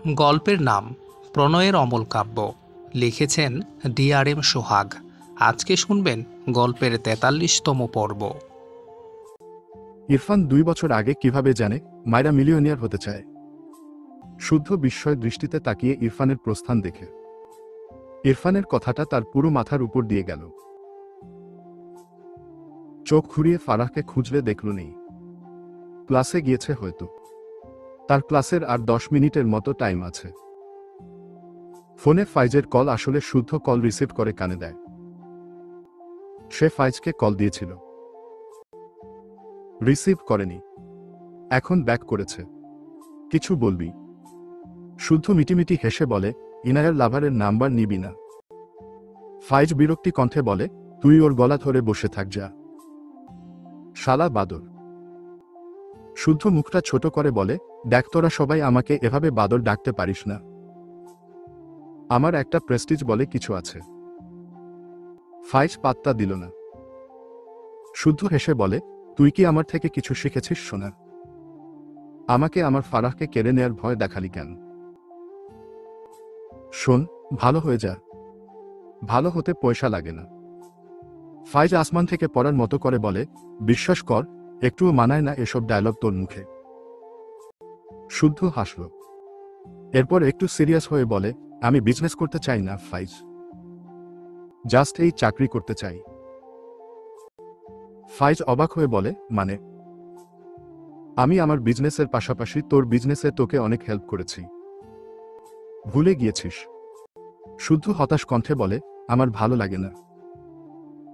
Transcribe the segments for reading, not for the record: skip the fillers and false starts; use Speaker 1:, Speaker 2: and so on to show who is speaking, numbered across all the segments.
Speaker 1: গল্পের নাম প্রণয়ের অমল কাব্য। লিখেছেন DRM সোহাগ। আজকে শুনবেন গল্পের ৪৩তম পর্ব।
Speaker 2: ইরফান ২ বছর আগে কিভাবে জানে মায়রা মিলিয়নিয়ার হতে চায়? শুদ্ধ বিস্ময় দৃষ্টিতে তাকিয়ে ইরফানের প্রস্থান দেখে ইরফানের কথাটা তার পুরো মাথার উপর দিয়ে গেল। চোখ ঘুরিয়ে ফারাহকে খুঁজলে দেখল নেই। ক্লাসে গিয়েছে হয়তো। তার ক্লাসের আর ১০ মিনিটের মতো টাইম আছে। ফোনে ফাইজের কল আসলে শুদ্ধ কল রিসিভ করে কানে দেয়। সে ফাইজকে কল দিয়েছিল, রিসিভ করেনি, এখন ব্যাক করেছে। কিছু বলবি? শুদ্ধ মিটিমিটি হেসে বলে, ইনায়ার লাভারের নাম্বার নিবি না? ফাইজ বিরক্তি কণ্ঠে বলে, তুই ওর গলা ধরে বসে থাক যা, শালা বাদর। শুদ্ধ মুখটা ছোট করে বলে, দেখ তোরা সবাই আমাকে এভাবে বাদর ডাকতে পারিস না। আমার একটা প্রেস্টিজ বলে কিছু আছে। ফাইজ পাত্তা দিল না। শুদ্ধ হেসে বলে, তুই কি আমার থেকে কিছু শিখেছিস সোনা? আমাকে আমার ফারাহকে কেড়ে নেয়ার ভয় দেখালি কেন? শোন, ভালো হয়ে যা। ভালো হতে পয়সা লাগে না। ফাইজ আসমান থেকে পড়ার মতো করে বলে, বিশ্বাস কর, একটুও মানায় না এসব ডায়লগ তোর মুখে। শুদ্ধ হাসল। এরপর একটু সিরিয়াস হয়ে বলে, আমি বিজনেস করতে চাই না ফাইজ, জাস্ট এই চাকরি করতে চাই। ফাইজ অবাক হয়ে বলে, মানে? আমি আমার বিজনেসের পাশাপাশি তোর বিজনেসে তোকে অনেক হেল্প করেছি, ভুলে গিয়েছিস? শুদ্ধ হতাশ কণ্ঠে বলে, আমার ভালো লাগে না।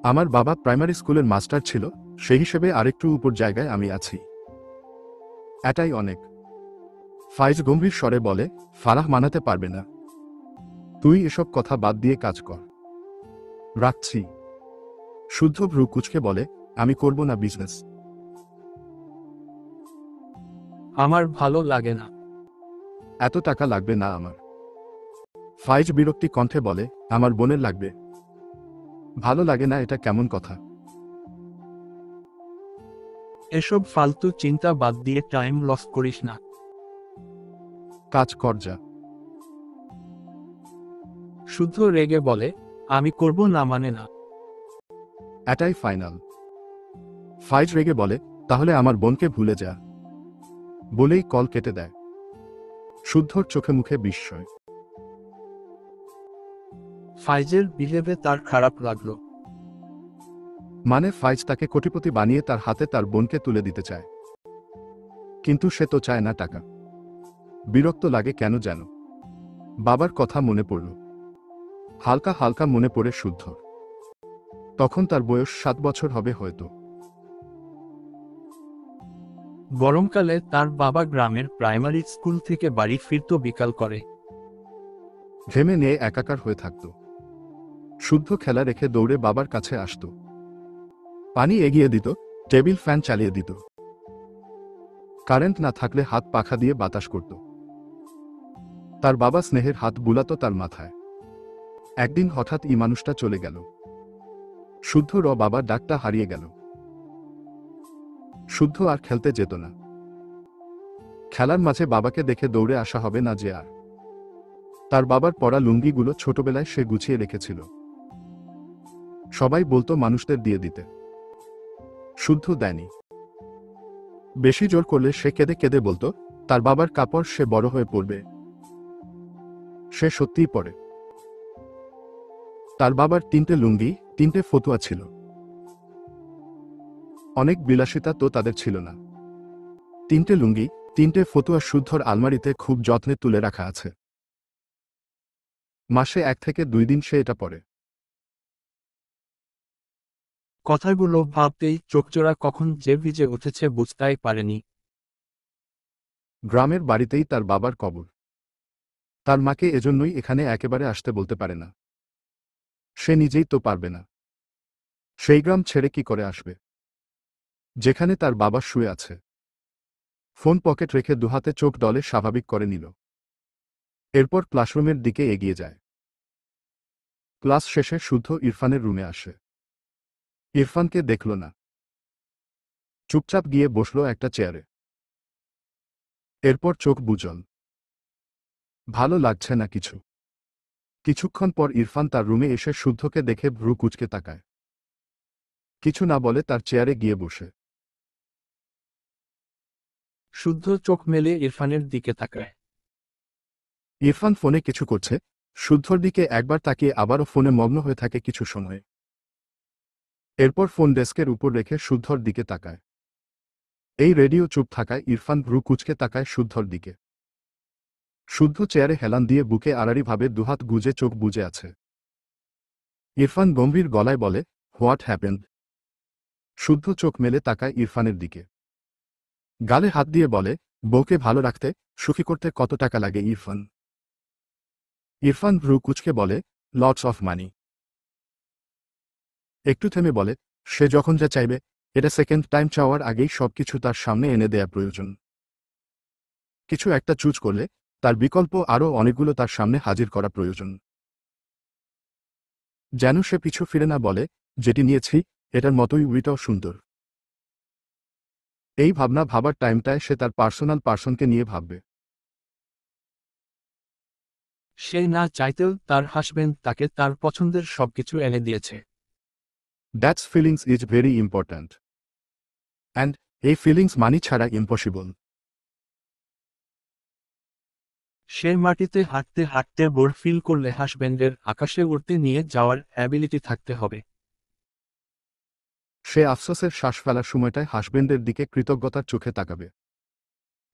Speaker 2: আমার বাবা প্রাইমারি স্কুলের মাস্টার ছিল, সেই হিসেবে আরেকটু উপর জায়গায় আমি আছি, এটাই অনেক। ফাইজ গম্ভীর স্বরে বলে, ফারাহ মানাতে পারবে না। তুই এসব কথা বাদ দিয়ে কাজ কর। রাখছি। শুদ্ধ ভ্রু কুঁচকে বলে, আমি করব না বিজনেস।
Speaker 3: আমার ভালো লাগে না।
Speaker 2: এত টাকা লাগবে না আমার। ফাইজ বিরক্তি কণ্ঠে বলে, আমার বোনের লাগবে। ভালো লাগে না এটা কেমন কথা?
Speaker 3: এসব ফালতু চিন্তা বাদ দিয়ে টাইম লস করিস না।
Speaker 2: কাজ কর যা।
Speaker 3: শুদ্ধ রেগে বলে, আমি করব না মানে না।
Speaker 2: এটাই ফাইনাল। ফাইজ রেগে বলে, তাহলে আমার বোনকে ভুলে যা। বলেই কল কেটে দেয়। শুদ্ধর চোখে মুখে বিস্ময়।
Speaker 3: ফাইজের বিহেভে তার খারাপ লাগলো।
Speaker 2: মানে ফাইজ তাকে কোটিপতি বানিয়ে তার হাতে তার বোনকে তুলে দিতে চায়, কিন্তু সে তো চায় না টাকা। বিরক্ত লাগে কেন যেন। বাবার কথা মনে পড়ল। হালকা হালকা মনে পড়ে শুদ্ধর। তখন তার বয়স ৭ বছর হবে হয়তো।
Speaker 3: গরমকালে তার বাবা গ্রামের প্রাইমারি স্কুল থেকে বাড়ি ফিরত বিকাল করে।
Speaker 2: ঘেমে নিয়ে একাকার হয়ে থাকত। শুদ্ধ খেলা রেখে দৌড়ে বাবার কাছে আসত। পানি এগিয়ে দিত, টেবিল ফ্যান চালিয়ে দিত। কারেন্ট না থাকলে হাত পাখা দিয়ে বাতাস করত। তার বাবা স্নেহের হাত বুলাতো তার মাথায়। একদিন হঠাৎ এই মানুষটা চলে গেল। শুদ্ধর বাবার ডাকটা হারিয়ে গেল। শুদ্ধ আর খেলতে যেত না। খেলার মাঝে বাবাকে দেখে দৌড়ে আসা হবে না যে আর। তার বাবার পরা লুঙ্গিগুলো ছোটবেলায় সে গুছিয়ে রেখেছিল। সবাই বলতো মানুষদের দিয়ে দিতে। শুদ্ধ দেয়নি। বেশি জোর করলে সে কেঁদে কেঁদে বলতো, তার বাবার কাপড় সে বড় হয়ে পড়বে। সে সত্যিই পড়ে। তার বাবার ৩টে লুঙ্গি, ৩টে ফতুয়া ছিল। অনেক বিলাসিতা তো তাদের ছিল না। ৩টে লুঙ্গি, ৩টে ফতুয়া শুদ্ধর আলমারিতে খুব যত্নে তুলে রাখা আছে। মাসে ১ থেকে ২ দিন সে এটা পরে।
Speaker 3: কথাগুলো ভাবতেই চোখজোড়া কখন যে ভিজে উঠেছে বুঝতেই পারেনি।
Speaker 2: গ্রামের বাড়িতেই তার বাবার কবর। তার মাকে এজন্যই এখানে একেবারে আসতে বলতে পারে না। সে নিজেই তো পারবে না। সেই গ্রাম ছেড়ে কি করে আসবে, যেখানে তার বাবা শুয়ে আছে? ফোন পকেট রেখে দুহাতে চোখ ডলে স্বাভাবিক করে নিল। এরপর ক্লাসরুমের দিকে এগিয়ে যায়। ক্লাস শেষে শুদ্ধ ইরফানের রুমে আসে। ইরফানকে দেখল না। চুপচাপ গিয়ে বসল একটা চেয়ারে। এরপর চোখ বুজল। ভালো লাগছে না কিছু। কিছুক্ষণ পর ইরফান তার রুমে এসে শুদ্ধকে দেখে ভ্রু কুঁচকে তাকায়। কিছু না বলে তার চেয়ারে গিয়ে বসে।
Speaker 3: শুদ্ধ চোখ মেলে ইরফানের দিকে তাকায়।
Speaker 2: ইরফান ফোনে কিছু করছে, শুদ্ধর দিকে একবার তাকিয়ে আবারও ফোনে মগ্ন হয়ে থাকে কিছু সময়। এরপর ফোন ডেস্কের উপর রেখে শুদ্ধর দিকে তাকায়। এই রেডিও চুপ থাকায় ইরফান ভ্রু কুঁচকে তাকায় শুদ্ধর দিকে। শুদ্ধ চেয়ারে হেলান দিয়ে বুকে আড়াআড়িভাবে দুহাত গুজে চোখ বুজে আছে। ইরফান গম্ভীর গলায় বলে, হোয়াট হ্যাপেন্ড? শুদ্ধ চোখ মেলে তাকায় ইরফানের দিকে। গালে হাত দিয়ে বলে, বউকে ভালো রাখতে, সুখী করতে কত টাকা লাগে ইরফান? ইরফান ভ্রু কুঁচকে বলে, লটস অফ মানি। একটু থেমে বলে, সে যখন যা চাইবে, এটা সেকেন্ড টাইম চাওয়ার আগেই সবকিছু তার সামনে এনে দেয়া প্রয়োজন। কিছু একটা চুজ করলে তার বিকল্প আরও অনেকগুলো তার সামনে হাজির করা প্রয়োজন। যেন সে পিছু ফিরে না বলে, যেটি নিয়েছি এটার মতোই উইটাও সুন্দর। এই ভাবনা ভাবার টাইমটায় সে তার পার্সনকে নিয়ে ভাববে।
Speaker 3: সে না চাইতেও তার হাসবেন্ড তাকে তার পছন্দের সবকিছু এনে দিয়েছে।
Speaker 2: That's feelings is very important. And এই ফিলিংস মানি ছাড়া ইম্পসিবল।
Speaker 3: সে মাটিতে হাঁটতে হাঁটতে বোর ফিল করলে হাসবেন্ডের আকাশে উড়তে নিয়ে যাওয়ার অ্যাবিলিটি থাকতে হবে।
Speaker 2: সে আফসোসের শ্বাস ফেলার সময়টায় হাসবেন্ডের দিকে কৃতজ্ঞতার চোখে তাকাবে।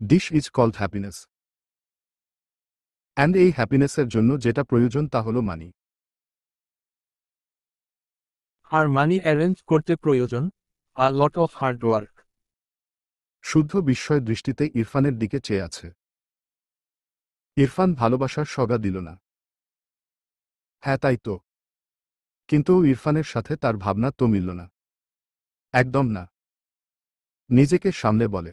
Speaker 2: This is called happiness. And এই হ্যাপিনেসের জন্য যেটা প্রয়োজন তা হল মানি।
Speaker 3: আর মানি অ্যারেঞ্জ করতে প্রয়োজন আ লট অফ হার্ড ওয়ার্ক।
Speaker 2: শুদ্ধ বিস্ময় দৃষ্টিতে ইরফানের দিকে চেয়ে আছে। ইরফান ভালোবাসার সগা দিল না। হ্যাঁ তাই তো। কিন্তু ইরফানের সাথে তার ভাবনা তো মিলল না। একদম না। নিজেকে সামলে বলে,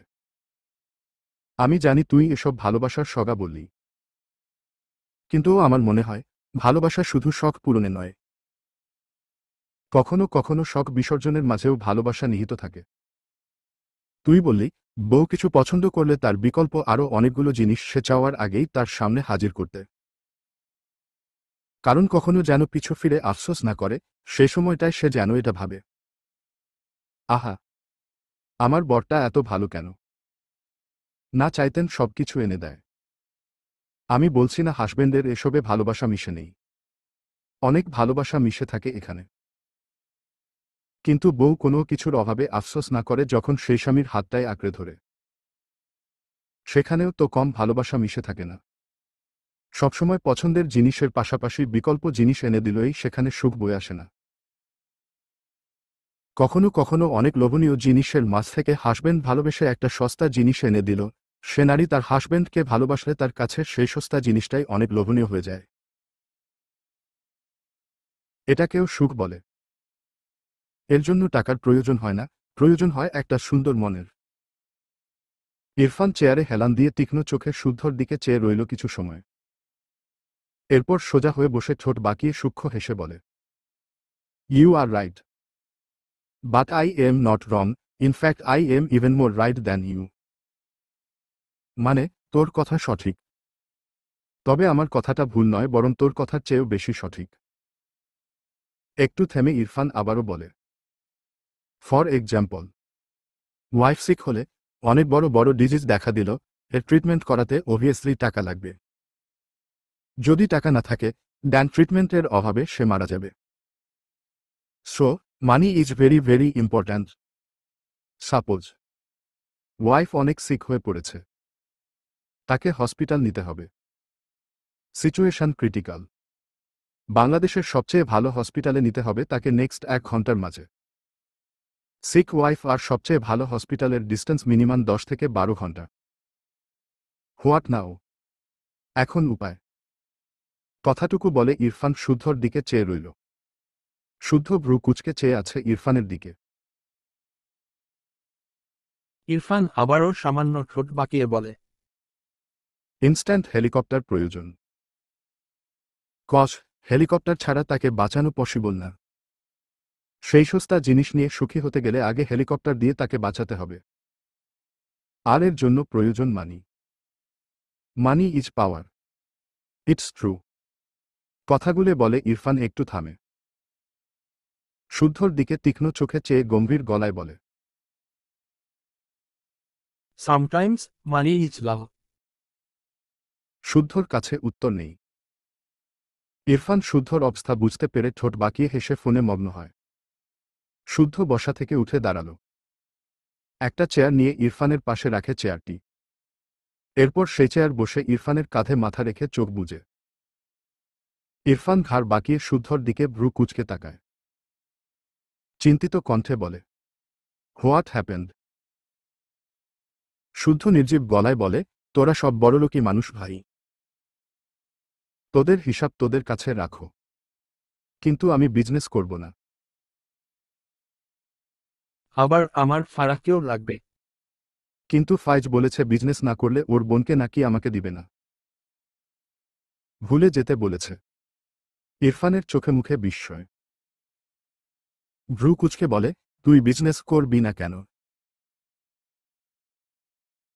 Speaker 2: আমি জানি তুই এসব ভালোবাসার সগা বললি, কিন্তু আমার মনে হয় ভালোবাসা শুধু শখ পূরণে নয়। কখনো কখনো শখ বিসর্জনের মাঝেও ভালোবাসা নিহিত থাকে। তুই বললি, বউ কিছু পছন্দ করলে তার বিকল্প আরও অনেকগুলো জিনিস সে চাওয়ার আগেই তার সামনে হাজির করতে। কারণ কখনো যেন পিছু ফিরে আফসোস না করে, সে সময়টায় সে যেন এটা ভাবে, আহা, আমার বরটা এত ভালো কেন, না চাইতেন সবকিছু এনে দেয়। আমি বলছি না হাসবেন্ডের এসবে ভালোবাসা মিশে নেই। অনেক ভালোবাসা মিশে থাকে এখানে। কিন্তু বউ কোনো কিছুর অভাবে আফসোস না করে যখন সেই স্বামীর হাতটায় আঁকড়ে ধরে। সেখানেও তো কম ভালোবাসা মিশে থাকে না। সবসময় পছন্দের জিনিসের পাশাপাশি বিকল্প জিনিস এনে দিলেই সেখানে সুখ বয়ে আসে না। কখনো কখনো অনেক লোভনীয় জিনিসের মাঝ থেকে হাসবেন্ড ভালোবেসে একটা সস্তা জিনিস এনে দিল, সে নারী তার হাসবেন্ডকে ভালোবাসলে তার কাছে সেই সস্তা জিনিসটাই অনেক লোভনীয় হয়ে যায়। এটাকেও সুখ বলে। এর জন্য টাকার প্রয়োজন হয় না, প্রয়োজন হয় একটা সুন্দর মনের। ইরফান চেয়ারে হেলান দিয়ে তীক্ষ্ণ চোখে শুদ্ধর দিকে চেয়ে রইল কিছু সময়। এরপর সোজা হয়ে বসে ঠোঁট বাঁকিয়ে সূক্ষ্ম হেসে বলে, you are right, but I am not wrong, in fact I am even more right than you. মানে, তোর কথা সঠিক, তবে আমার কথাটা ভুল নয়, বরং তোর কথার চেয়েও বেশি সঠিক। একটু থেমে ইরফান আবারও বলে, ফর এক্সাম্পল, ওয়াইফ সিক হলে, অনেক বড় বড় ডিজিজ দেখা দিল, এর ট্রিটমেন্ট করাতে অবভিয়াসলি টাকা লাগবে। যদি টাকা না থাকে, দেন ট্রিটমেন্টের অভাবে সে মারা যাবে। So money is very very important. Suppose wife অনেক সিক হয়ে পড়েছে, তাকে হসপিটাল নিতে হবে, সিচুয়েশন ক্রিটিক্যাল। বাংলাদেশের সবচেয়ে ভালো হসপিটালে নিতে হবে তাকে নেক্সট 1 ঘন্টার মাঝে। সিক ওয়াইফ আর সবচেয়ে ভালো হসপিটালের ডিস্টেন্স মিনিমাম 10 থেকে 12 ঘন্টা। হোয়াট নাও? এখন উপায়? কথাটুকু বলে ইরফান শুদ্ধর দিকে চেয়ে রইল। শুদ্ধ ভ্রু কুঁচকে চেয়ে আছে ইরফানের দিকে।
Speaker 3: ইরফান আবারও সামান্য ঠোঁট বাঁকিয়ে বলে,
Speaker 2: ইনস্ট্যান্ট হেলিকপ্টার প্রয়োজন। কজ হেলিকপ্টার ছাড়া তাকে বাঁচানো পসিবল না। সেই সস্তা জিনিস নিয়ে সুখী হতে গেলে আগে হেলিকপ্টার দিয়ে তাকে বাঁচাতে হবে। আর এর জন্য প্রয়োজন money. Money is power. It's true. কথাগুলো বলে ইরফান একটু থামে। শুদ্ধর দিকে তীক্ষ্ণ চোখে চেয়ে গম্ভীর গলায় বলে,
Speaker 3: সামটাইমস মানি ইজ লাভ।
Speaker 2: শুদ্ধর কাছে উত্তর নেই। ইরফান শুদ্ধর অবস্থা বুঝতে পেরে ঠোঁট বাঁকিয়ে হেসে ফোনে মগ্ন হয়। শুদ্ধ বসা থেকে উঠে দাঁড়াল। একটা চেয়ার নিয়ে ইরফানের পাশে রাখে চেয়ারটি। এরপর সেই চেয়ার বসে ইরফানের কাঁধে মাথা রেখে চোখ বুজে। ইরফান ঘাড় বাঁকিয়ে শুদ্ধর দিকে ভ্রু কুঁচকে তাকায়। চিন্তিত কণ্ঠে বলে, হোয়াট হ্যাপেন্ড? শুদ্ধ নির্জীব গলায় বলে, তোরা সব বড়লোকী মানুষ ভাই। তোদের হিসাব তোদের কাছে রাখো। কিন্তু আমি বিজনেস করব না।
Speaker 3: আবার আমার ফারাককেও লাগবে।
Speaker 2: কিন্তু ফাইজ বলেছে বিজনেস না করলে ওর বোনকে নাকি আমাকে দিবে না। ভুলে যেতে বলেছে। ইরফানের চোখে মুখে বিস্ময়। ভ্রু কুচকে বলে, তুই বিজনেস করবি না কেন?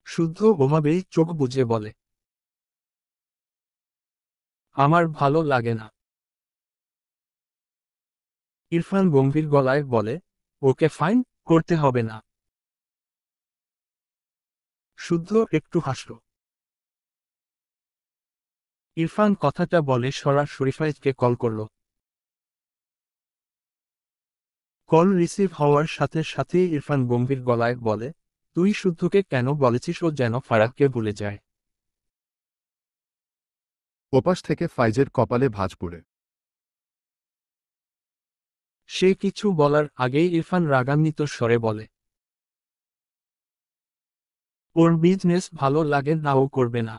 Speaker 3: শুদ্ধ ঘুমাবেই চোখ বুজে বলে, আমার ভালো লাগে না। ইরফান গম্ভীর গলায় বলে, ওকে ফাইন, করতে হবে না। শুদ্ধ একটু হাসল। ইরফান কথাটা বলে সরাসরি ফাইজকে কল করল। কল রিসিভ হওয়ার সাথে সাথেই ইরফান গম্ভীর গলায় বলে, তুই শুদ্ধকে কেন বলেছিস ও যেন ফারাককে ভুলে যায়?
Speaker 2: ওপাশ থেকে ফাইজের কপালে ভাঁজ পড়ে।
Speaker 3: সে কিছু বলার আগেই ইরফান রাগান্বিত স্বরে বলে, ওর বিজনেস ভালো লাগে না, ও করবে না।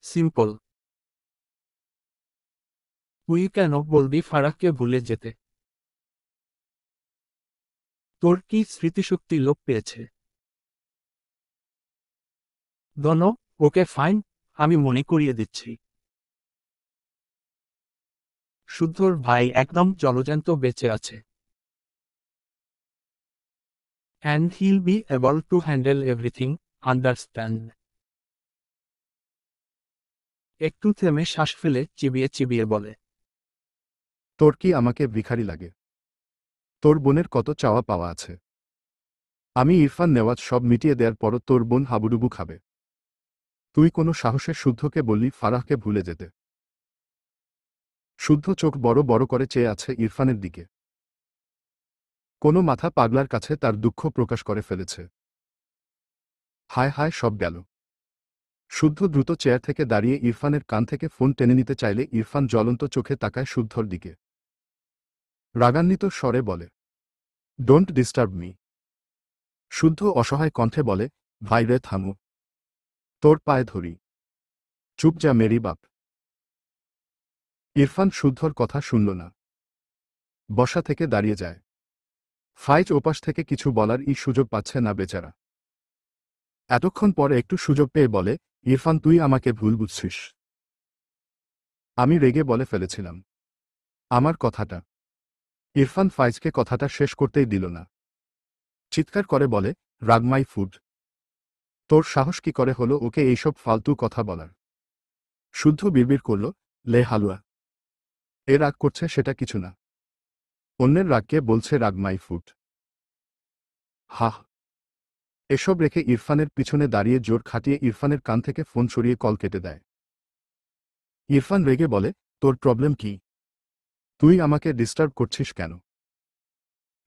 Speaker 3: সিম্পল। তুই কেন বলবি ফারাককে ভুলে যেতে? তোর কি স্মৃতিশক্তি লোপ পেয়েছে? দন, ওকে ফাইন, আমি মনে করিয়ে দিচ্ছি। শুদ্ধর ভাই একদম জলজ্যান্ত বেঁচে আছে। And hill be able to handle everything, understand? একটু থেমে শ্বাস ফেলে চিবিয়ে চিবিয়ে বলে,
Speaker 2: তোর কি আমাকে ভিখারি লাগে? তোর বোনের কত চাওয়া পাওয়া আছে। আমি ইরফান নেওয়াজ সব মিটিয়ে দেওয়ার পরও তোর বোন হাবুডুবু খাবে। তুই কোনো সাহসে শুদ্ধকে বললি ফারাহকে ভুলে যেতে? শুদ্ধ চোখ বড় বড় করে চেয়ে আছে ইরফানের দিকে। কোনো মাথা পাগলার কাছে তার দুঃখ প্রকাশ করে ফেলেছে। হায় হায়, সব গেল। শুদ্ধ দ্রুত চেয়ার থেকে দাঁড়িয়ে ইরফানের কান থেকে ফোন টেনে নিতে চাইলে ইরফান জ্বলন্ত চোখে তাকায় শুদ্ধর দিকে। রাগান্বিত স্বরে বলে, ডোন্ট ডিস্টার্ব মি। শুদ্ধ অসহায় কণ্ঠে বলে, ভাই রে থামো। তোর পায়ে ধরি। চুপ যা মেরি বাপ। ইরফান শুদ্ধর কথা শুনল না। বসা থেকে দাঁড়িয়ে যায়। ফাইজ ওপাশ থেকে কিছু বলার সুযোগ পাচ্ছে না বেচারা। এতক্ষণ পরে একটু সুযোগ পেয়ে বলে, ইরফান তুই আমাকে ভুল বুঝছিস। আমি রেগে বলে ফেলেছিলাম আমার কথাটা। ইরফান ফাইজকে কথাটা শেষ করতেই দিল না। চিৎকার করে বলে, রাগ মাই ফুড। তোর সাহস কি করে হলো ওকে এইসব ফালতু কথা বলার? শুদ্ধ বিড়বিড় করল, লে হালুয়া। এ রাগ করছে সেটা কিছু না। অন্যের রাগকে বলছে রাগ মাই ফুড। হাহ। এসব রেখে ইরফানের পিছনে দাঁড়িয়ে জোর খাটিয়ে ইরফানের কান থেকে ফোন সরিয়ে কল কেটে দেয়। ইরফান রেগে বলে, তোর প্রবলেম কি? তুই আমাকে ডিস্টার্ব করছিস কেন?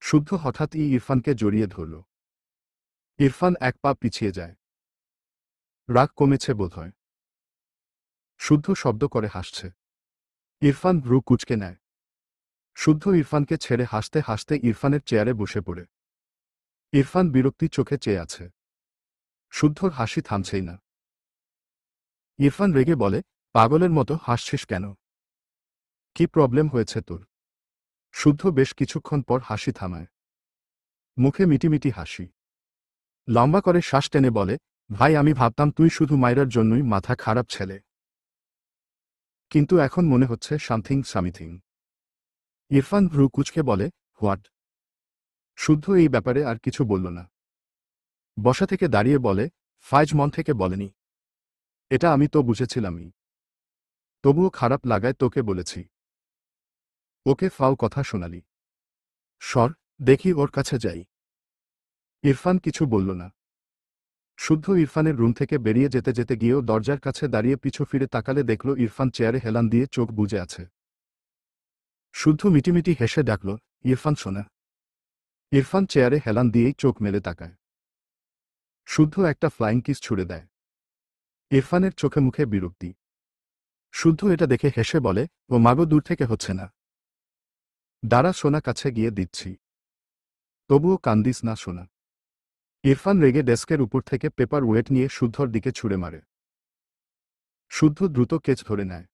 Speaker 2: শুদ্ধ হঠাৎ ইরফানকে জড়িয়ে ধরল। ইরফান এক পা পিছিয়ে যায়। রাগ কমেছে বোধহয়। শুদ্ধ শব্দ করে হাসছে। ইরফান ভ্রু কুঁচকে নেয়। শুদ্ধ ইরফানকে ছেড়ে হাসতে হাসতে ইরফানের চেয়ারে বসে পড়ে। ইরফান বিরক্তি চোখে চেয়ে আছে। শুদ্ধর হাসি থামছেই না। ইরফান রেগে বলে, পাগলের মতো হাসছিস কেন? কি প্রবলেম হয়েছে তোর? শুদ্ধ বেশ কিছুক্ষণ পর হাসি থামায়। মুখে মিটিমিটি হাসি। লম্বা করে শ্বাস টেনে বলে, ভাই আমি ভাবতাম তুই শুধু মাইরার জন্যই মাথা খারাপ ছেলে। কিন্তু এখন মনে হচ্ছে সামথিং। ইরফান ভ্রু কুঁচকে বলে, হোয়াট? শুদ্ধ এই ব্যাপারে আর কিছু বলল না। বসা থেকে দাঁড়িয়ে বলে, ফাইজ মন থেকে বলেনি। এটা আমি তো বুঝেছিলামই, তবুও খারাপ লাগায় তোকে বলেছি। ওকে ফাও কথা শোনালি। সর, দেখি ওর কাছে যাই। ইরফান কিছু বলল না। শুদ্ধ ইরফানের রুম থেকে বেরিয়ে যেতে যেতে গিয়েও দরজার কাছে দাঁড়িয়ে পিছু ফিরে তাকালে দেখল ইরফান চেয়ারে হেলান দিয়ে চোখ বুজে আছে। শুদ্ধ মিটিমিটি হেসে ডাকল, ইরফান শোনা। ইরফান চেয়ারে হেলান দিয়েই চোখ মেলে তাকায়। শুদ্ধ একটা ফ্লাইং কিস ছুড়ে দেয়। ইরফানের চোখে মুখে বিরক্তি। শুদ্ধ এটা দেখে হেসে বলে, ও মাগো, দূর থেকে হচ্ছে না। দাঁড়া সোনা, কাছে গিয়ে দিচ্ছি। তবুও কান্দিস না সোনা। ইরফান রেগে ডেস্কের উপর থেকে পেপার ওয়েট নিয়ে শুদ্ধর দিকে ছুঁড়ে মারে। শুদ্ধ দ্রুত কেচ ধরে নেয়।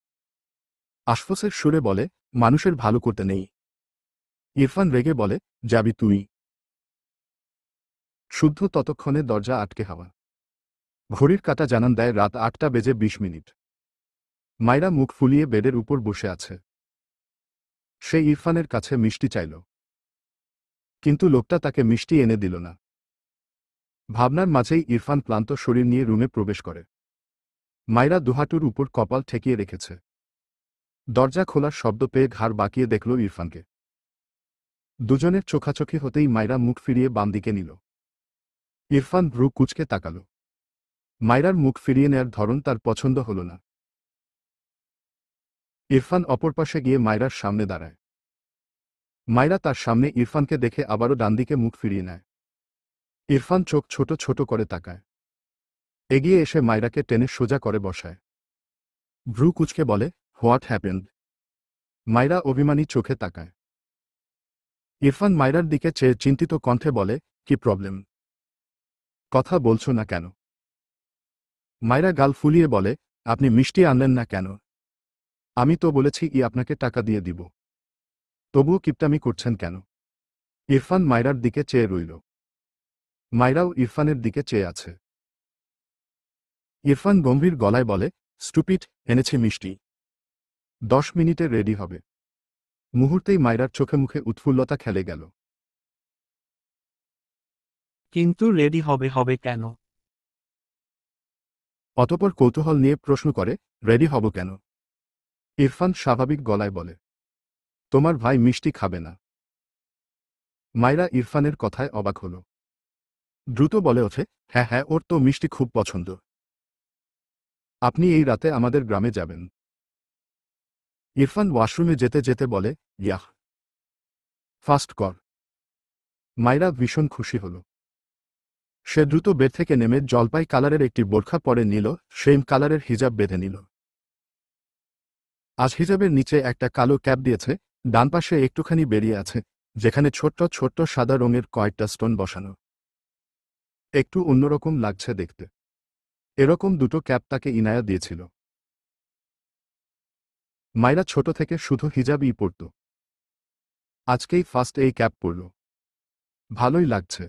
Speaker 2: আশফাসের সুরে বলে, মানুষের ভালো করতে নেই। ইরফান রেগে বলে, যাবি তুই। শুদ্ধ ততক্ষণে দরজা আটকে হাওয়া। ঘড়ির কাঁটা জানান দেয় রাত 8:20। মাইরা মুখ ফুলিয়ে বেডের উপর বসে আছে। সে ইরফানের কাছে মিষ্টি চাইল, কিন্তু লোকটা তাকে মিষ্টি এনে দিল না। ভাবনার মাঝেই ইরফান ক্লান্ত শরীর নিয়ে রুমে প্রবেশ করে। মাইরা দুহাটুর উপর কপাল ঠেকিয়ে রেখেছে। দরজা খোলার শব্দ পেয়ে ঘাড় বাঁকিয়ে দেখল ইরফানকে। দুজনের চোখাচোখি হতেই মাইরা মুখ ফিরিয়ে বাম দিকে নিল। ইরফান ভ্রু কুঁচকে তাকাল। মাইরার মুখ ফিরিয়ে নেয়ার ধরন তার পছন্দ হল না। ইরফান অপর পাশে গিয়ে মাইরার সামনে দাঁড়ায়। মাইরা তার সামনে ইরফানকে দেখে আবারও ডানদিকে মুখ ফিরিয়ে নেয়। ইরফান চোখ ছোট ছোট করে তাকায়। এগিয়ে এসে মাইরাকে টেনে সোজা করে বসায়। ভ্রু কুঁচকে বলে, হোয়াট হ্যাপেন্ড? মাইরা অভিমানী চোখে তাকায়। ইরফান মাইরার দিকে চেয়ে চিন্তিত কণ্ঠে বলে, কি প্রবলেম? কথা বলছো না কেন? মাইরা গাল ফুলিয়ে বলে, আপনি মিষ্টি আনলেন না কেন? আমি তো বলেছি আপনাকে টাকা দিয়ে দিব। তবুও কিপটামি করছেন কেন? ইরফান মাইরার দিকে চেয়ে রইল। মাইরাও ইরফানের দিকে চেয়ে আছে। ইরফান গম্ভীর গলায় বলে, স্টুপিড, এনেছি মিষ্টি। 10 মিনিটে রেডি হবে। মুহূর্তেই মাইরার চোখে মুখে উৎফুল্লতা খেলে গেল।
Speaker 3: কিন্তু রেডি হবে কেন?
Speaker 2: অতঃপর কৌতূহল নিয়ে প্রশ্ন করে, রেডি হব কেন? ইরফান স্বাভাবিক গলায় বলে, তোমার ভাই মিষ্টি খাবে না। মাইরা ইরফানের কথায় অবাক হল। দ্রুত বলে ওঠে, হ্যাঁ হ্যাঁ, ওর তো মিষ্টি খুব পছন্দ। আপনি এই রাতে আমাদের গ্রামে যাবেন। ইরফান ওয়াশরুমে যেতে যেতে বলে, ইয়াহ, ফাস্ট কর। মাইরা ভীষণ খুশি হল। সে দ্রুত বেড থেকে নেমে জলপাই কালারের একটি বোরখা পরে নিল, সেম কালারের হিজাব বেঁধে নিল। আজ হিজাবের নিচে একটা কালো ক্যাপ দিয়েছে, ডান পাশে একটুখানি বেরিয়ে আছে, যেখানে ছোট্ট ছোট্ট সাদা রঙের কয়েকটা স্টোন বসানো। একটু অন্যরকম লাগছে দেখতে। এরকম দুটো ক্যাপ তাকে ইনায়া দিয়েছিল। মাইরা ছোট থেকে শুধু হিজাবই পরত। আজকেই ফার্স্ট এই ক্যাপ পরল। ভালোই লাগছে।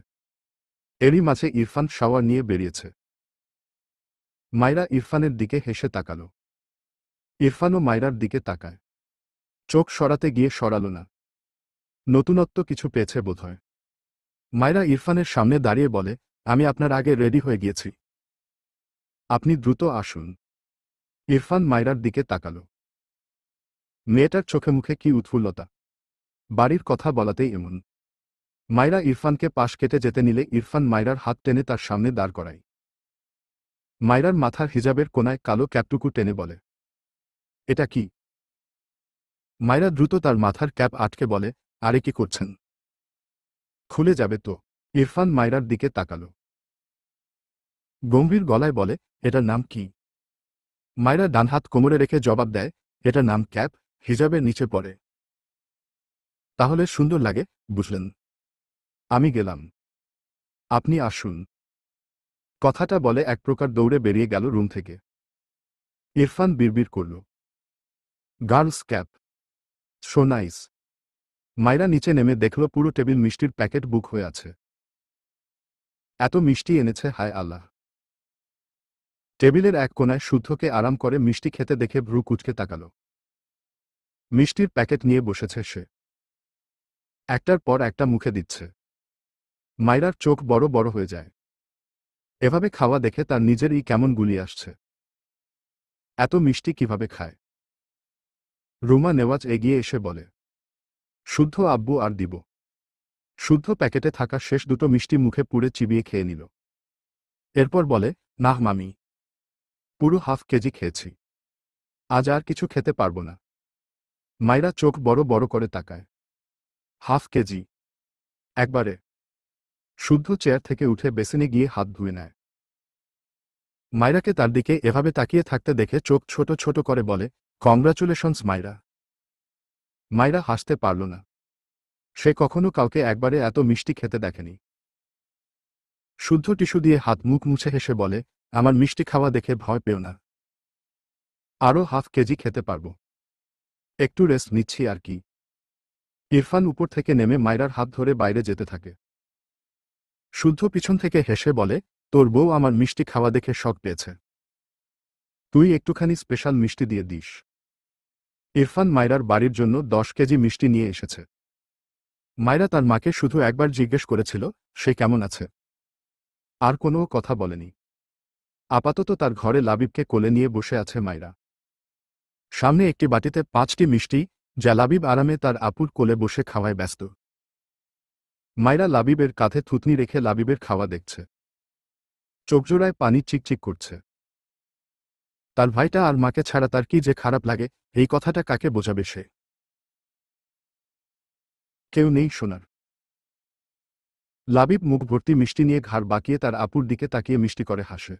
Speaker 2: এরই মাঝে ইরফান শাওয়ার নিয়ে বেরিয়েছে। মাইরা ইরফানের দিকে হেসে তাকাল। ইরফানও মাইরার দিকে তাকায়। চোখ সরাতে গিয়ে সরাল না। নতুনত্ব কিছু পেয়েছে বোধহয়। মাইরা ইরফানের সামনে দাঁড়িয়ে বলে, আমি আপনার আগে রেডি হয়ে গিয়েছি। আপনি দ্রুত আসুন। ইরফান মাইরার দিকে তাকাল। মেয়েটার চোখে মুখে কি উৎফুল্লতা! বাড়ির কথা বলাতেই এমন। মাইরা ইরফানকে পাশ কেটে যেতে নিলে ইরফান মাইরার হাত টেনে তার সামনে দাঁড় করায়। মাইরার মাথার হিজাবের কোনায় কালো ক্যাপটুকু টেনে বলে, এটা কি? মাইরা দ্রুত তার মাথার ক্যাপ আটকে বলে, আরে কি করছেন? খুলে যাবে তো। ইরফান মাইরার দিকে তাকাল। গম্ভীর গলায় বলে, এটার নাম কি? মাইরা ডান হাত কোমরে রেখে জবাব দেয়, এটার নাম ক্যাপ, হিজাবের নিচে পড়ে। তাহলে সুন্দর লাগে, বুঝলেন? আমি গেলাম। আপনি আসুন। কথাটা বলে এক প্রকার দৌড়ে বেরিয়ে গেল রুম থেকে। ইরফান বিড়বিড় করল, গার্লস ক্যাপ, সো নাইস। মাইরা নিচে নেমে দেখল পুরো টেবিল মিষ্টির প্যাকেট বুক হয়ে আছে। এত মিষ্টি এনেছে, হায় আল্লাহ। টেবিলের এক কোনায় শুদ্ধকে আরাম করে মিষ্টি খেতে দেখে ভ্রু কুঁচকে তাকাল। মিষ্টির প্যাকেট নিয়ে বসেছে সে। একটার পর একটা মুখে দিচ্ছে। মাইরার চোখ বড় বড় হয়ে যায়। এভাবে খাওয়া দেখে তার নিজেরই কেমন গুলি আসছে। এত মিষ্টি কিভাবে খায়? রুমা নেওয়াজ এগিয়ে এসে বলে, শুদ্ধ আব্বু আর দিব। শুদ্ধ প্যাকেটে থাকা শেষ দুটো মিষ্টি মুখে পুড়ে চিবিয়ে খেয়ে নিল। এরপর বলে, নাহ মামি, পুরো হাফ কেজি খেয়েছি, আজ আর কিছু খেতে পারবো না। মাইরা চোখ বড় বড় করে তাকায়। Half KG? একবারে? শুদ্ধ চেয়ার থেকে উঠে বেসিনে গিয়ে হাত ধুয়ে নেয়। মাইরাকে তার দিকে এভাবে তাকিয়ে থাকতে দেখে চোখ ছোট ছোট করে বলে, কংগ্রাচুলেশনস মাইরা। মাইরা হাসতে পারল না। সে কখনো কাউকে একবারে এত মিষ্টি খেতে দেখেনি। শুদ্ধ টিস্যু দিয়ে হাত মুখ মুছে হেসে বলে, আমার মিষ্টি খাওয়া দেখে ভয় পেও না, আরও হাফ কেজি খেতে পারবো। একটু রেস্ট নিচ্ছি আর কি। ইরফান উপর থেকে নেমে মাইরার হাত ধরে বাইরে যেতে থাকে। শুদ্ধ পিছন থেকে হেসে বলে, তোর বউ আমার মিষ্টি খাওয়া দেখে শক পেয়েছে, তুই একটুখানি স্পেশাল মিষ্টি দিয়ে দিস। ইরফান মাইরার বাড়ির জন্য 10 কেজি মিষ্টি নিয়ে এসেছে। মাইরা তার মাকে শুধু একবার জিজ্ঞেস করেছিল সে কেমন আছে, আর কোনো কথা বলেনি। আপাতত তার ঘরে লাবিবকে কোলে নিয়ে বসে আছে মাইরা। সামনে একটি বাটিতে 5টি মিষ্টি, যা লাবিব আরামে তার আপুর কোলে বসে খাওয়ায় ব্যস্ত। মাইরা লাবিবের কাঁধে থুতনি রেখে লাবিবের খাওয়া দেখছে। চোখজোড়ায় পানি চিকচিক করছে। তার ভাইটা আর মাকে ছাড়া তার কি যে খারাপ লাগে, এই কথাটা কাকে বোঝাবে সে? কেউ নেই শোনার। লাবিব মুখ ভর্তি মিষ্টি নিয়ে ঘাড় বাঁকিয়ে তার আপুর দিকে তাকিয়ে মিষ্টি করে হাসে।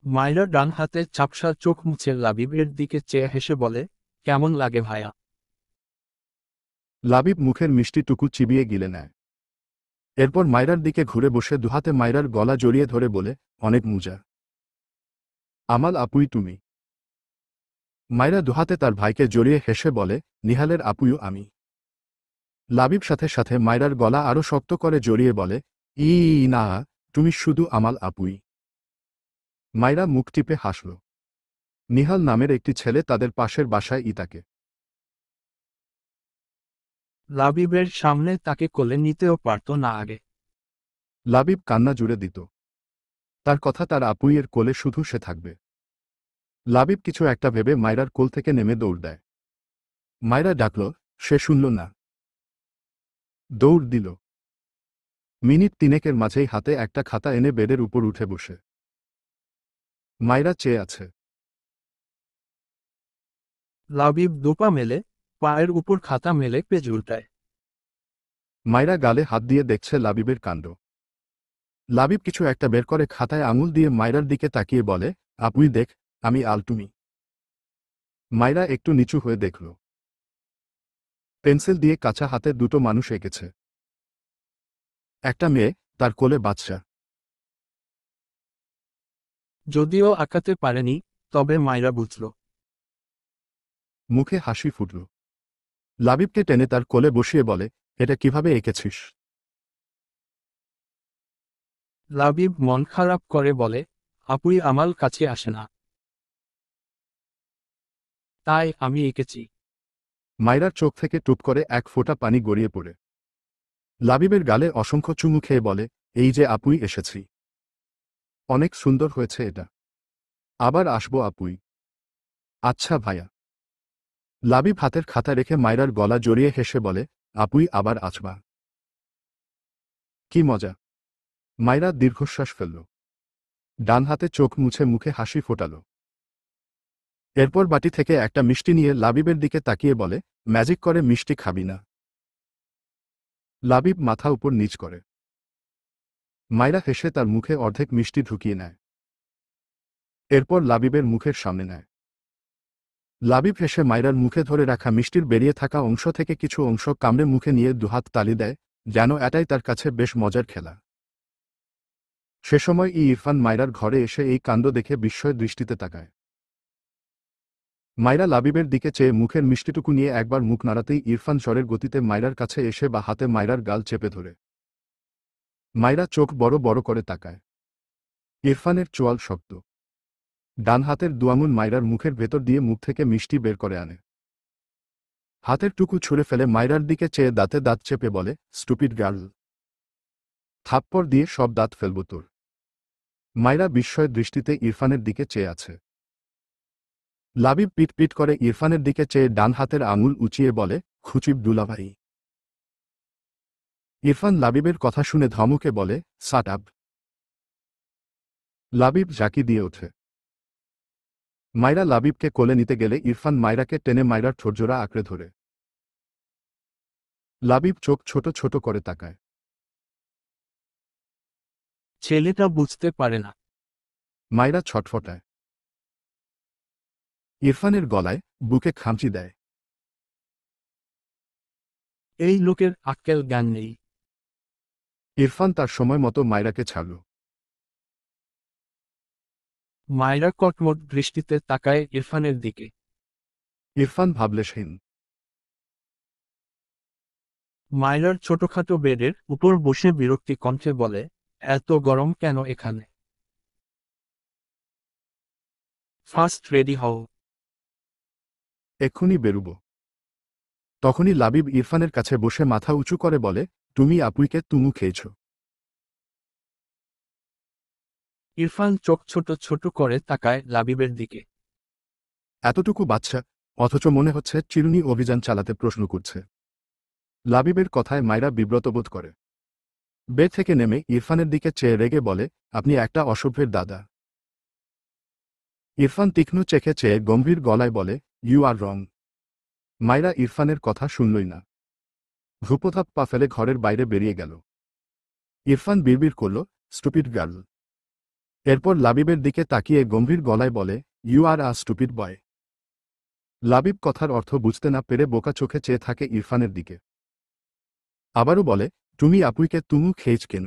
Speaker 3: মাইরা ডান হাতে চাপসা চোখ মুছে লাবিবের দিকে চেয়ে হেসে বলে, কেমন লাগে ভাইয়া?
Speaker 2: লাবিব মুখের মিষ্টিটুকু চিবিয়ে গিলে নেয়। এরপর মাইরার দিকে ঘুরে বসে দুহাতে মাইরার গলা জড়িয়ে ধরে বলে, অনেক মজা। আমাল আপুই তুমি। মাইরা দুহাতে তার ভাইকে জড়িয়ে হেসে বলে, নিহালের আপুইও আমি। লাবিব সাথে সাথে মাইরার গলা আরো শক্ত করে জড়িয়ে বলে, ই না, তুমি শুধু আমাল আপুই। মাইরা মুখ টিপে হাসল। নিহাল নামের একটি ছেলে তাদের পাশের বাসায় থাকে।
Speaker 3: লাবিবের সামনে তাকে কোলে নিতেও পারত না আগে।
Speaker 2: লাবিব কান্না জুড়ে দিত। তার কথা তার আপুইয়ের কোলে শুধু সে থাকবে। লাবিব কিছু একটা ভেবে মাইরার কোল থেকে নেমে দৌড় দেয়। মাইরা ডাকল, সে শুনল না। দৌড় দিল। মিনিট তিনেকের মাঝেই হাতে একটা খাতা এনে বেডের উপর উঠে বসে। মাইরা চেয়ে আছে।
Speaker 3: লাবিব দোপা মেলে, পায়ের উপর খাতা মেলে পেজ উল্টায়।
Speaker 2: মাইরা গালে হাত দিয়ে দেখছে লাবিবের কাণ্ড। লাবিব কিছু একটা বের করে খাতায় আঙুল দিয়ে মাইরার দিকে তাকিয়ে বলে, আপুই দেখ, আমি আলটুমি। মাইরা একটু নিচু হয়ে দেখল। পেন্সিল দিয়ে কাঁচা হাতে দুটো মানুষ এঁকেছে। একটা মেয়ে, তার কোলে বাচ্চা।
Speaker 3: যদিও আঁকাতে পারেনি, তবে মাইরা বুঝল।
Speaker 2: মুখে হাসি ফুটল। লাবিবকে টেনে তার কোলে বসিয়ে বলে, এটা কিভাবে এঁকেছিস?
Speaker 3: লাবিব মন খারাপ করে বলে, আপুই আমার কাছে আসে না, তাই আমি এঁকেছি।
Speaker 2: মাইরার চোখ থেকে টুপ করে এক ফোঁটা পানি গড়িয়ে পড়ে। লাবিবের গালে অসংখ্য চুমু খেয়ে বলে, এই যে আপুই এসেছি। অনেক সুন্দর হয়েছে এটা। আবার আসবো আপুই। আচ্ছা ভাইয়া। লাবিব হাতের খাতা রেখে মাইরার গলা জড়িয়ে হেসে বলে, আপুই আবার আসবা। কি মজা। মাইরা দীর্ঘশ্বাস ফেলল। ডান হাতে চোখ মুছে মুখে হাসি ফোটাল। এরপর বাটি থেকে একটা মিষ্টি নিয়ে লাবিবের দিকে তাকিয়ে বলে, ম্যাজিক করে মিষ্টি খাবি না? লাবিব মাথা উপর নিচ করে। মাইরা হেসে তার মুখে অর্ধেক মিষ্টি ঢুকিয়ে নেয়। এরপর লাবিবের মুখের সামনে নেয়। লাবিব হেসে মাইরার মুখে ধরে রাখা মিষ্টির বেরিয়ে থাকা অংশ থেকে কিছু অংশ কামড়ে মুখে নিয়ে দুহাত তালি দেয়, যেন এটাই তার কাছে বেশ মজার খেলা। সে সময় ইরফান মাইরার ঘরে এসে এই কাণ্ড দেখে বিস্ময় দৃষ্টিতে তাকায়। মাইরা লাবিবের দিকে চেয়ে মুখের মিষ্টিটুকু নিয়ে একবার মুখ নাড়াতেই ইরফান জ্বরের গতিতে মাইরার কাছে এসে বা হাতে মাইরার গাল চেপে ধরে। মাইরা চোখ বড় বড় করে তাকায়। ইরফানের চোয়াল শক্ত। ডান হাতের দুয়াঙুল মাইরার মুখের ভেতর দিয়ে মুখ থেকে মিষ্টি বের করে আনে। হাতের টুকু ছুঁড়ে ফেলে মাইরার দিকে চেয়ে দাঁতে দাঁত চেপে বলে, স্টুপিড গার্ল। থাপ্পড় দিয়ে সব দাঁত ফেলব তোর। মায়রা বিস্ময় দৃষ্টিতে ইরফানের দিকে চেয়ে আছে। লাবিব পিট পিট করে ইরফানের দিকে চেয়ে ডান হাতের আঙুল উঁচিয়ে বলে, খুচিব দুলাভাই। ইরফান লাবিবের কথা শুনে ধমকে বলে, শাট আপ। লাবিব জাকি দিয়ে ওঠে। মায়রা লাবিবকে কোলে নিতে গেলে ইরফান মায়রাকে টেনে মায়রার ঠোঁটজোড়া আঁকড়ে ধরে। লাবিব চোখ ছোট ছোট করে তাকায়।
Speaker 3: ছেলেটা বুঝতে পারে না।
Speaker 2: মায়রা ছটফটায়। ইরফানের গলায়, বুকে খামচি দেয়।
Speaker 3: এই লোকের আক্কেল জ্ঞান নেই।
Speaker 2: ইরফান তার সময় মতো মায়রাকে ছাড়ল।
Speaker 3: মায়রা কটমট দৃষ্টিতে তাকায় ইরফানের দিকে।
Speaker 2: ইরফান ভাবলেশহীন।
Speaker 3: মায়রার ছোটখাটো বেডের উপর বসে বিরক্তি কণ্ঠে বলে, এত গরম কেন এখানে? ফার্স্ট রেডি হও।
Speaker 2: এক্ষুনি বেরুব। তখনই লাবিব ইরফানের কাছে বসে মাথা উঁচু করে বলে, তুমি আপুইকে তুমু খেয়েছ।
Speaker 3: ইরফান চোখ ছোট ছোট করে তাকায় লাবিবের দিকে।
Speaker 2: এতটুকু বাচ্চা, অথচ মনে হচ্ছে চিরুনি অভিযান চালাতে প্রশ্ন করছে। লাবিবের কথায় মায়রা বিব্রত বোধ করে। বেড থেকে নেমে ইরফানের দিকে চেয়ে রেগে বলে, আপনি একটা অসভ্যের দাদা। ইরফান তীক্ষ্ণ চেখে চেয়ে গম্ভীর গলায় বলে, ইউ আর রং। মায়রা ইরফানের কথা শুনলই না। ভূপথাপ পা ফেলে ঘরের বাইরে বেরিয়ে গেল। ইরফান বিড়বিড় করল, স্টুপিড গার্ল। এরপর লাবিবের দিকে তাকিয়ে গম্ভীর গলায় বলে, ইউ আর আ স্টুপিড বয়। লাবিব কথার অর্থ বুঝতে না পেরে বোকা চোখে চেয়ে থাকে ইরফানের দিকে। আবারও বলে, তুমি আপুইকে তুমু খেয়েছ কেন?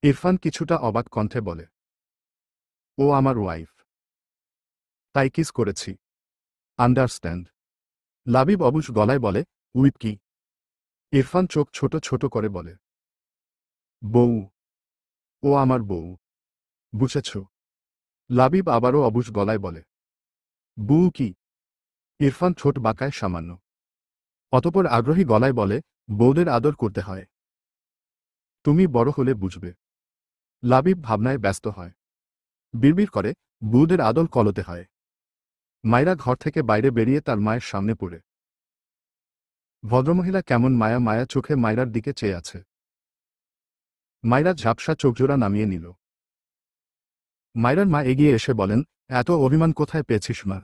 Speaker 2: ইরফান কিছুটা অবাক কণ্ঠে বলে, ও আমার ওয়াইফ, তাই কিস করেছি। আন্ডারস্ট্যান্ড। লাবিব অবুঝ গলায় বলে, উইপ কি? ইরফান চোখ ছোট ছোট করে বলে, বউ। ও আমার বউ। বুঝেছ? লাবিব আবারও অবুঝ গলায় বলে, বউ কি? ইরফান ঠোঁট বাঁকায় সামান্য। অতপর আগ্রহী গলায় বলে, বউদের আদর করতে হয়। তুমি বড় হলে বুঝবে। লাবিব ভাবনায় ব্যস্ত হয়। বিড়বিড় করে, বউদের আদর কলতে হয়। মায়রা ঘর থেকে বাইরে বেরিয়ে তার মায়ের সামনে পড়ে। ভদ্রমহিলা কেমন মায়া মায়া চোখে মায়রার দিকে চেয়ে আছে। মায়রা ঝাপসা চোখজোড়া নামিয়ে নিল। মায়রার মা এগিয়ে এসে বলেন, এত অভিমান কোথায় পেয়েছিস মা?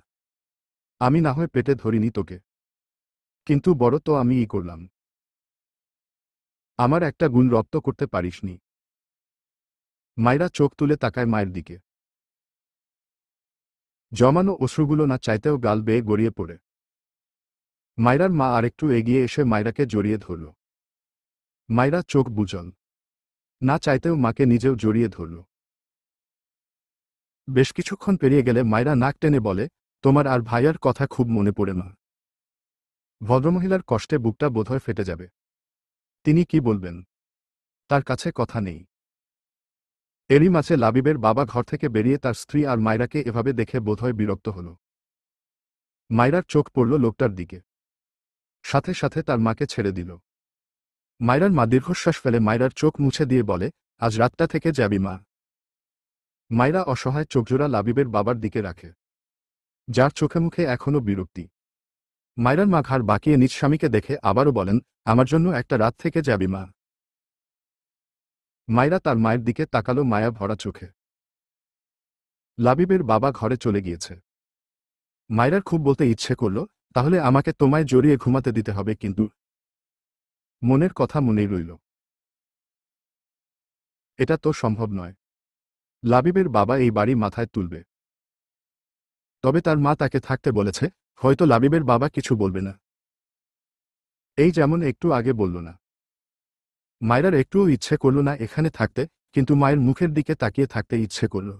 Speaker 2: আমি না হয় পেটে ধরিনি তোকে, কিন্তু বড় তো আমিই করলাম। আমার একটা গুণ রপ্ত করতে পারিসনি। মায়রা চোখ তুলে তাকায় মায়ের দিকে। জমানো অশ্রুগুলো না চাইতেও গাল বেয়ে গড়িয়ে পড়ে। মায়রার মা আরেকটু এগিয়ে এসে মায়রাকে জড়িয়ে ধরল। মায়রা চোখ বুজল। না চাইতেও মাকে নিজেও জড়িয়ে ধরল। বেশ কিছুক্ষণ পেরিয়ে গেলে মায়রা নাক টেনে বলে, তোমার আর ভাইয়ার কথা খুব মনে পড়ে মা। ভদ্রমহিলার কষ্টে বুকটা বোধহয় ফেটে যাবে। তিনি কি বলবেন? তার কাছে কথা নেই। এরই মাঝে লাবিবের বাবা ঘর থেকে বেরিয়ে তার স্ত্রী আর মায়রাকে এভাবে দেখে বোধহয় বিরক্ত হল। মায়রার চোখ পড়ল লোকটার দিকে। সাথে সাথে তার মাকে ছেড়ে দিল। মায়রার মা দীর্ঘশ্বাস ফেলে মায়রার চোখ মুছে দিয়ে বলে, আজ রাতটা থেকে যাবি মা। মায়রা অসহায় চোখজোড়া লাবিবের বাবার দিকে রাখে, যার চোখে মুখে এখনো বিরক্তি। মায়রার মা ঘাড় বাঁকিয়ে নিজ স্বামীকে দেখে আবারও বলেন, আমার জন্য একটা রাত থেকে যাবি মা। মায়রা তার মায়ের দিকে তাকালো মায়া ভরা চোখে। লাবিবের বাবা ঘরে চলে গিয়েছে। মায়রার খুব বলতে ইচ্ছে করল, তাহলে আমাকে তোমায় জড়িয়ে ঘুমাতে দিতে হবে, কিন্তু মনের কথা মনেই রইল। এটা তো সম্ভব নয়। লাবিবের বাবা এই বাড়ি মাথায় তুলবে। তবে তার মা তাকে থাকতে বলেছে, হয়তো লাবিবের বাবা কিছু বলবে না। এই যেমন একটু আগে বলল না। মায়রার একটুও ইচ্ছে করল না এখানে থাকতে, কিন্তু মায়ের মুখের দিকে তাকিয়ে থাকতে ইচ্ছে করল।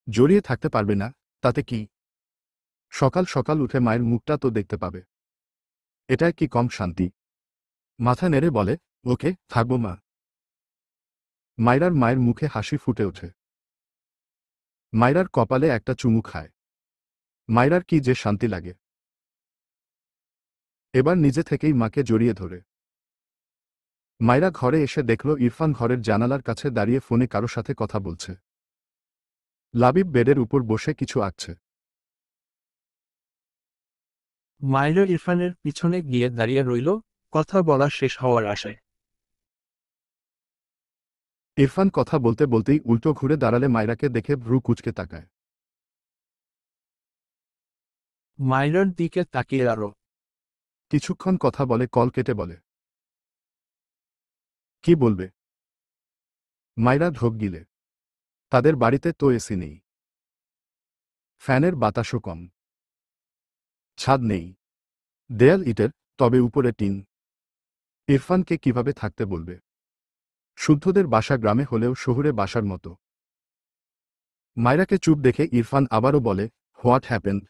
Speaker 2: জড়িয়ে থাকতে পারবে না, তাতে কি? সকাল সকাল উঠে মায়ের মুখটা তো দেখতে পাবে। এটাই কি কম শান্তি? মাথা নেড়ে বলে, ওকে, থাকবো মা। মায়রার মায়ের মুখে হাসি ফুটে ওঠে। মায়রার কপালে একটা চুমু খায়। মায়রার কি যে শান্তি লাগে। এবার নিজে থেকেই মাকে জড়িয়ে ধরে। মাইরা ঘরে এসে দেখল ইরফান ঘরের জানালার কাছে দাঁড়িয়ে ফোনে কারো সাথে কথা বলছে। লাবিব বেডের উপর বসে কিছু আঁকছে।
Speaker 3: মাইরা ইরফানের পিছনে গিয়ে দাঁড়িয়ে রইল, কথা বলা শেষ হওয়ার আশায়।
Speaker 2: ইরফান কথা বলতে বলতেই উল্টো ঘুরে দাঁড়ালে মাইরাকে দেখে ভ্রু কুঁচকে তাকায়।
Speaker 3: মাইরার দিকে তাকিয়ে আরো
Speaker 2: কিছুক্ষণ কথা বলে কল কেটে বলে, কি বলবে? মাইরা ঢোক গিলে। তাদের বাড়িতে তো এসি নেই, ফ্যানের বাতাসও কম, ছাদ নেই, দেয়াল ইটের, তবে উপরে টিন। ইরফানকে কিভাবে থাকতে বলবে? শুদ্ধদের বাসা গ্রামে হলেও শহুরে বাসার মতো। মাইরাকে চুপ দেখে ইরফান আবারও বলে, হোয়াট হ্যাপেন্ড?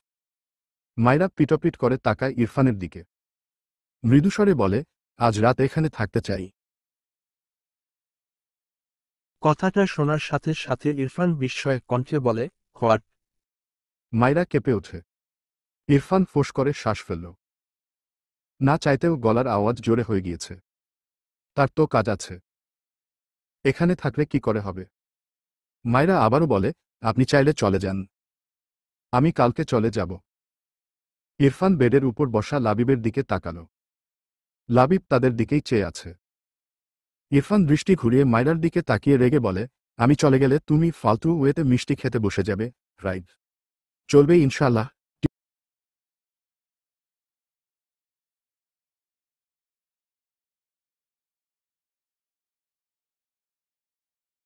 Speaker 2: মাইরা পিটপিট করে তাকায় ইরফানের দিকে। মৃদুস্বরে বলে, আজ রাত এখানে থাকতে চাই।
Speaker 3: কথাটা শোনার সাথে সাথে ইরফান বিস্ময়ে কণ্ঠে বলে, হোয়াট?
Speaker 2: মাইরা কেঁপে ওঠে। ইরফান ফোঁস করে শ্বাস ফেলল। না চাইতেও গলার আওয়াজ জোরে হয়ে গিয়েছে। তার তো কাজ আছে। এখানে থাকলে কি করে হবে? মাইরা আবারও বলে, আপনি চাইলে চলে যান, আমি কালকে চলে যাব। ইরফান বেডের উপর বসা লাবিবের দিকে তাকাল। লাবিব তাদের দিকেই চেয়ে আছে। ইরফান দৃষ্টি ঘুরিয়ে মাইরার দিকে তাকিয়ে রেগে বলে, আমি চলে গেলে তুমি ফালতু ওয়েতে মিষ্টি খেতে বসে যাবে, রাইট? চলবে ইনশাআল্লাহ?